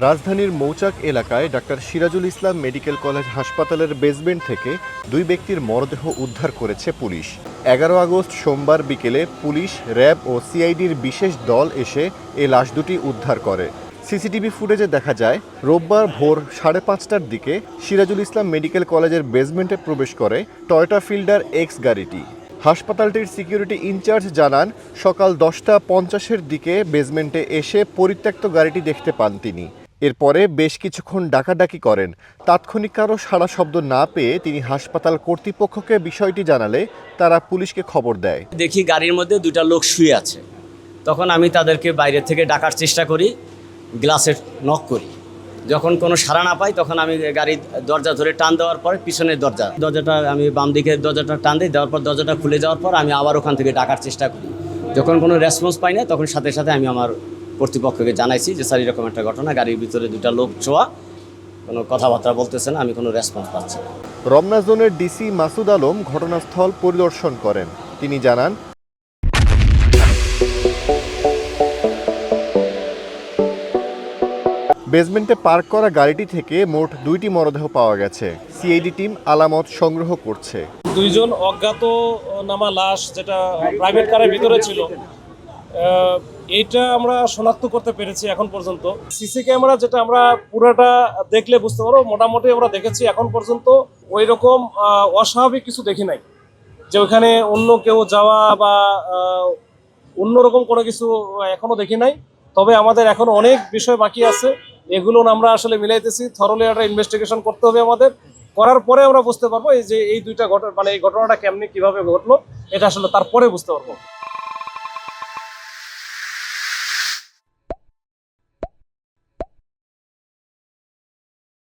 রাজধানীর মৌচাক এলাকায় doctor Sirajul Islam medical college হাসপাতালের বেসমেন্ট থেকে দুই ব্যক্তির মরদেহ উদ্ধার করেছে পুলিশ। 11 আগস্ট সোমবার বিকেলে পুলিশ, র্যাব ও সিআইডির বিশেষ দল এসে এই লাশ দুটি উদ্ধার করে। সিসিটিভি ফুটেজে দেখা যায় রোববার ভোর 5:30টার দিকে সিরাজুল ইসলাম মেডিকেল কলেজের বেসমেন্টে প্রবেশ করে টয়োটা ফিল্ডার এক্স গাড়িটি। হাসপাতালটির সিকিউরিটি ইনচার্জ জানান, সকাল 10:50-এর দিকে বেসমেন্টে এসে পরিত্যক্ত গাড়িটি দেখতে পান তিনি। এরপরে বেশ কিছুক্ষণ ডাকাডাকি করেন। তাৎক্ষণিক কারো সাড়া শব্দ না পেয়ে তিনি হাসপাতাল কর্তৃপক্ষকে বিষয়টি জানালে তারা পুলিশকে খবর দেয়। দেখি গাড়ির মধ্যে দুটা লোক শুয়ে আছে। তখন আমি তাদেরকে বাইরে থেকে ডাকার চেষ্টা করি, গ্লাসের নক করি। যখন কোনো সাড়া না পাই তখন আমি গাড়ির দরজা ধরে টান দেওয়ার পর পিছনের দরজাটা আমি বাম দিকের দরজাটা টান দিই, দেওয়ার পর দরজাটা খুলে যাওয়ার পর আমি আবার ওখান থেকে ডাকার চেষ্টা করি। যখন কোনো রেসপন্স পাই না তখন সাথে সাথে আমি আমার কর্তৃপক্ষকে জানাইছি যে স্যার এরকম একটা ঘটনা, গাড়ির ভিতরে দুটা লোক ছোঁয়া, কোনো কথাবার্তা বলতেছে না, আমি কোনো রেসপন্স পাচ্ছি না। রমনা জোনের ডিসি মাসুদ আলম ঘটনাস্থল পরিদর্শন করেন। তিনি জানান, বেসমেন্টে পার্ক করা গাড়িটি থেকে মোট 2টি মরদেহ পাওয়া গেছে। সিআইডি টিম আলামত সংগ্রহ করছে। দুইজন অজ্ঞাতনামা লাশ যেটা প্রাইভেট কারের ভিতরে ছিল, এইটা আমরা শনাক্ত করতে পেরেছি এখন পর্যন্ত। সিসি ক্যামেরা যেটা আমরা পুরোটা দেখলে বুঝতে পারবো, মোটামুটি আমরা দেখেছি এখন পর্যন্ত ওই রকম অস্বাভাবিক কিছু দেখি নাই যে ওখানে অন্য কেউ যাওয়া বা অন্যরকম কোনো কিছু এখনো দেখি নাই। তবে আমাদের এখন অনেক বিষয় বাকি আছে, এগুলো আমরা আসলে মিলাইতেছি। থরলি একটা ইনভেস্টিগেশন করতে হবে আমাদের, করার পরে আমরা বুঝতে পারবো এই যে এই দুইটা ঘটনা, মানে এই ঘটনাটা কিভাবে ঘটলো এটা আসলে তারপরে বুঝতে পারবো।